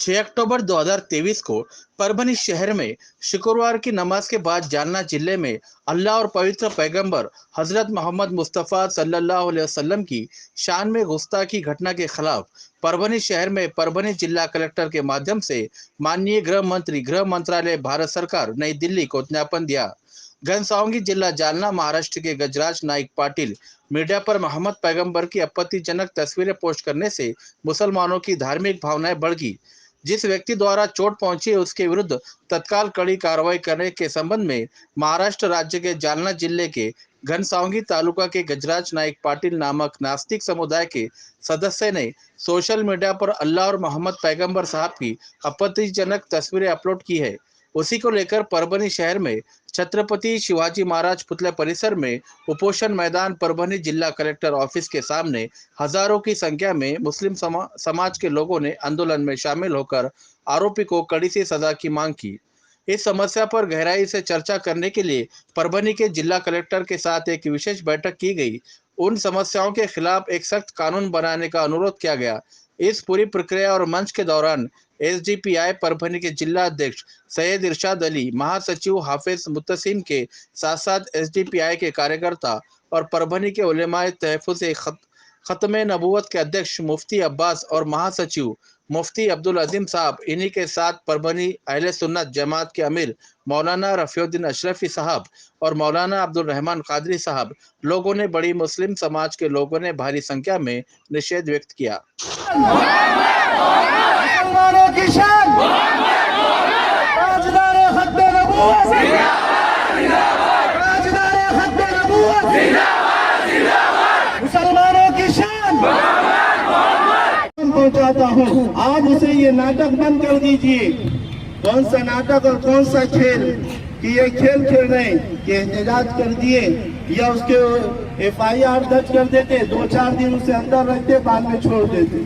6 अक्टूबर 2023 को परभनी शहर में शुक्रवार की नमाज के बाद जालना जिले में अल्लाह और पवित्र पैगंबर हजरत मोहम्मद मुस्तफ़ा सल्लल्लाहु अलैहि वसल्लम की शान में गुस्ताखी घटना के खिलाफ परभनी शहर में परभनी जिला कलेक्टर के माध्यम से माननीय गृह मंत्री गृह मंत्रालय भारत सरकार नई दिल्ली को ज्ञापन दिया। घनसावंगी जिला जालना महाराष्ट्र के गजराज नाइक पाटिल मीडिया पर मोहम्मद पैगंबर की आपत्तिजनक तस्वीरें पोस्ट करने से मुसलमानों की धार्मिक भावनाएं बढ़ गई। जिस व्यक्ति द्वारा चोट पहुंची उसके विरुद्ध तत्काल कड़ी कार्रवाई करने के संबंध में महाराष्ट्र राज्य के जालना जिले के घनसावंगी तालुका के गजराज नाइक पाटिल नामक नास्तिक समुदाय के सदस्य ने सोशल मीडिया पर अल्लाह और मोहम्मद पैगंबर साहब की आपत्तिजनक तस्वीरें अपलोड की है। उसी को लेकर परभनी शहर में छत्रपति शिवाजी महाराज पुतले परिसर में उपोषण मैदान परभनी जिला कलेक्टर ऑफिस के सामने हजारों की संख्या में मुस्लिम समाज के लोगों ने आंदोलन में शामिल होकर आरोपी को कड़ी से सजा की मांग की। इस समस्या पर गहराई से चर्चा करने के लिए परभनी के जिला कलेक्टर के साथ एक विशेष बैठक की गई। उन समस्याओं के खिलाफ एक सख्त कानून बनाने का अनुरोध किया गया। इस पूरी प्रक्रिया और मंच के दौरान एसडीपीआई परभनी के जिला अध्यक्ष सैयद इरशाद अली, महासचिव हाफिज मुत्तसिम के साथ साथ एसडीपीआई के कार्यकर्ता और परभनी के उलेमाए तहफ़्फ़ुज़ खत्मे नबूवत के अध्यक्ष मुफ्ती अब्बास और महासचिव मुफ्ती अब्दुल अजीम साहब, इन्हीं के साथ परभनी अहले सुन्नत जमात के अमीर मौलाना रफ़ीउद्दीन अशरफी साहब और मौलाना अब्दुल रहमान कादरी साहब लोगों ने बड़ी मुस्लिम समाज के लोगों ने भारी संख्या में निषेध व्यक्त किया। मुसलमानों की शान पहुंचाता हूँ। आप उसे ये नाटक बंद कर दीजिए। कौन सा नाटक और कौन सा खेल कि ये खेल खेल रहे हैं कि एहतजाज कर दिए या उसके FIR दर्ज कर देते, 2-4 दिन उसे अंदर रखते, बाद में छोड़ देते।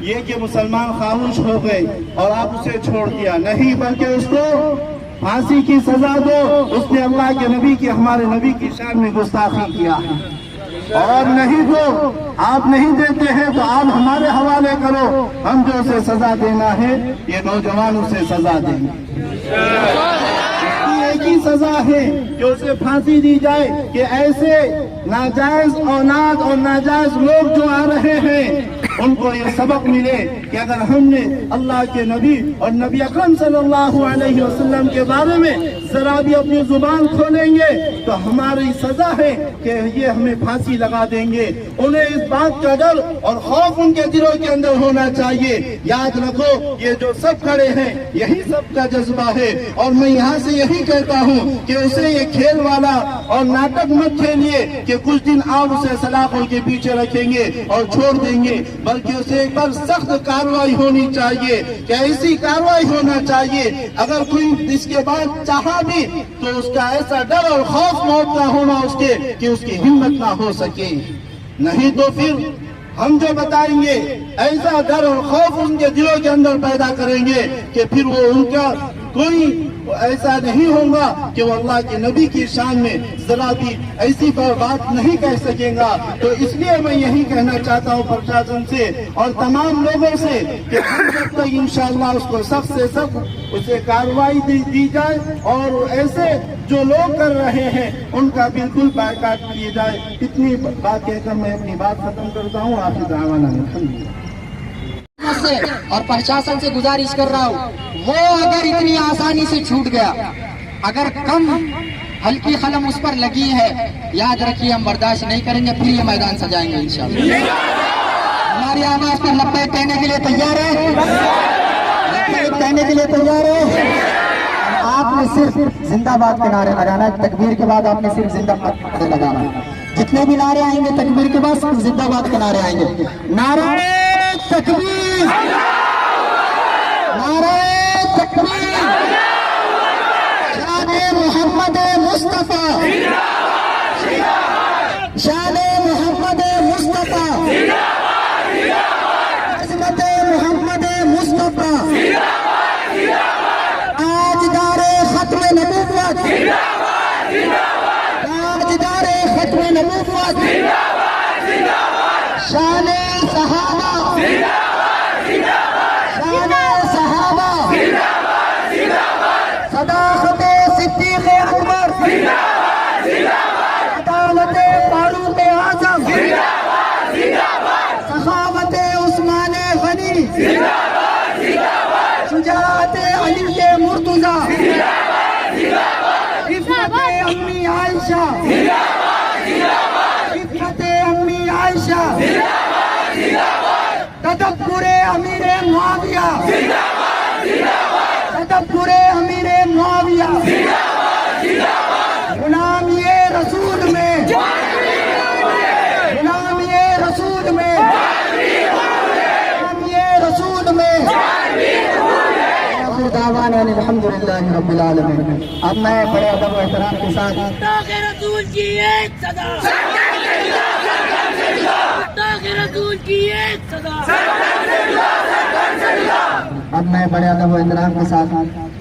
ये कि मुसलमान खामोश हो गए और आप उसे छोड़ दिया नहीं, बल्कि उसको फांसी की सजा दो। उसने अल्लाह के नबी की, हमारे नबी की शान में गुस्ताखी किया है। और नहीं तो आप नहीं देते हैं तो आप हमारे हवाले करो, हम जो उसे सजा देना है ये नौजवान उसे सजा देंगे। एक ही सजा है कि उसे फांसी दी जाए कि ऐसे नाजायज औलाद और नाजायज लोग जो आ रहे हैं उनको ये सबक मिले कि अगर हमने अल्लाह के नबी और नबी अकरम सल्लल्लाहु अलैहि वसल्लम के बारे में जरा भी अपनी जुबान खोलेंगे तो हमारी सजा है कि ये हमें फांसी लगा देंगे। उन्हें इस बात का डर और खौफ उनके दिलों के अंदर होना चाहिए। याद रखो, ये जो सब खड़े हैं यही सबका जज्बा है। और मैं यहाँ से यही कहता हूँ कि उसे ये खेल वाला और नाटक मत खेलिए कि कुछ दिन आप उसे सलाखों के पीछे रखेंगे और छोड़ देंगे, बल्कि उसे एक बार सख्त कार्रवाई होनी चाहिए कि ऐसी कार्रवाई होना चाहिए अगर कोई इसके बाद चाहा भी तो उसका ऐसा डर और खौफ मौत का होना उसके कि उसकी हिम्मत ना हो सके। नहीं तो फिर हम जो बताएंगे ऐसा डर और खौफ उनके दिलों के अंदर पैदा करेंगे कि फिर वो उनका कोई ऐसा नहीं होगा कि वो अल्लाह के नबी की शान में जरा भी ऐसी बात नहीं कह सकेगा। तो इसलिए मैं यही कहना चाहता हूँ प्रशासन से और तमाम लोगों से कि हम जब तक इंशाअल्लाह उसको सख्त से सख्त उसे कार्रवाई दी जाए और ऐसे जो लोग कर रहे हैं उनका बिल्कुल बायकाट किए जाए। इतनी बात कहकर मैं अपनी बात खत्म करता हूँ। आप और प्रशासन से गुजारिश कर रहा हूँ, वो अगर इतनी आसानी से छूट गया, अगर कम हल्की कलम उस पर लगी है, याद रखिए हम बर्दाश्त नहीं करेंगे, फिर ये मैदान सजाएंगे इंशाअल्लाह। हमारी आवाज पर लब्बैक कहने के लिए तैयार है, लब्बैक कहने के लिए तैयार है। आपने सिर्फ जिंदाबाद के नारे लगाना है, तकबीर के बाद आपने सिर्फ जिंदाबाद के नारे लगाना है। जितने भी नारे आएंगे तकबीर के बाद सिर्फ जिंदाबाद के नारे आएंगे। नारे तकबीर, नारे तकबीर, शाने मोहम्मद मुस्तफा, शाने मोहम्मद मुस्तफा, अज़मत मोहम्मद मुस्तफा, ताजदारे खत्म नबूवत, ताजदारे खत्म नबूवत, शाने सहाबा, मुआविया तदब्बुरे अमीरे मुआविया गुलामी रसूल में गुलामी रसूल में गुलामी रसूल में दावाना अल्हम्दुलिल्लाह रब्बिल आलमीन। अब मैं बड़े अदब और एहतराम के साथ रसूल की एक सदा रसूल की एक सदा। अब मैं बड़े अदब और एहतराम के साथ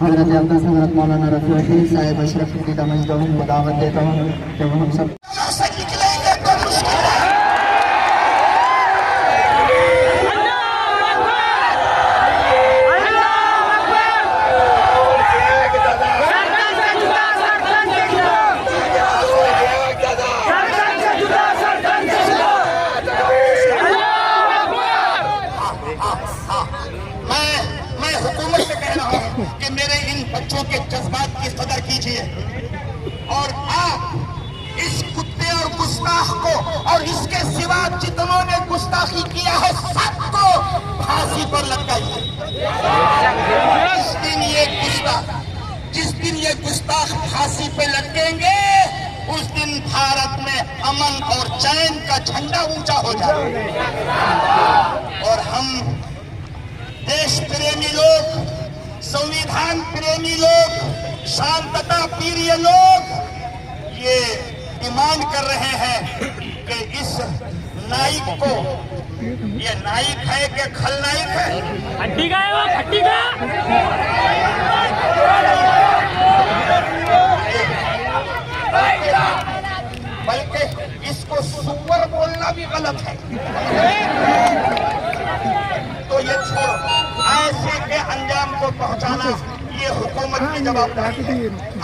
हजरत अब्दुल हजरत मौलाना रफी साहिब अशरफ की मजदूर को दावत देता हूँ कि वो हम सब कि मेरे इन बच्चों के जज्बात की कदर कीजिए और आप इस कुत्ते और गुस्ताख को और इसके सिवा जितनों ने गुस्ताखी किया है सबको फांसी पर लटकाइए। जिस दिन ये गुस्ताख फांसी पे लटकेंगे उस दिन भारत में अमन और चैन का झंडा ऊंचा हो जाएगा और हम देश प्रेमी लोग, संविधान प्रेमी लोग, शांतता प्रिय लोग ये डिमांड कर रहे हैं कि इस नाइक को, ये नाइक है कि खलनाइक है? हड्डी का है वो, हड्डी का। बल्कि इसको सुअर बोलना भी गलत है। तो ये छोड़ो, ऐसे के अंजाम को पहुंचाना ये हुकूमत की जवाबदारी है।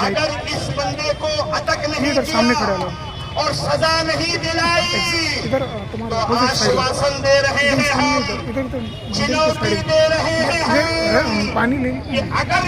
अगर इस बंदे को अटक नहीं किया और सजा नहीं दिलाई तो आश्वासन दे रहे हैं हम, चुनौती दे रहे हैं हम कि अगर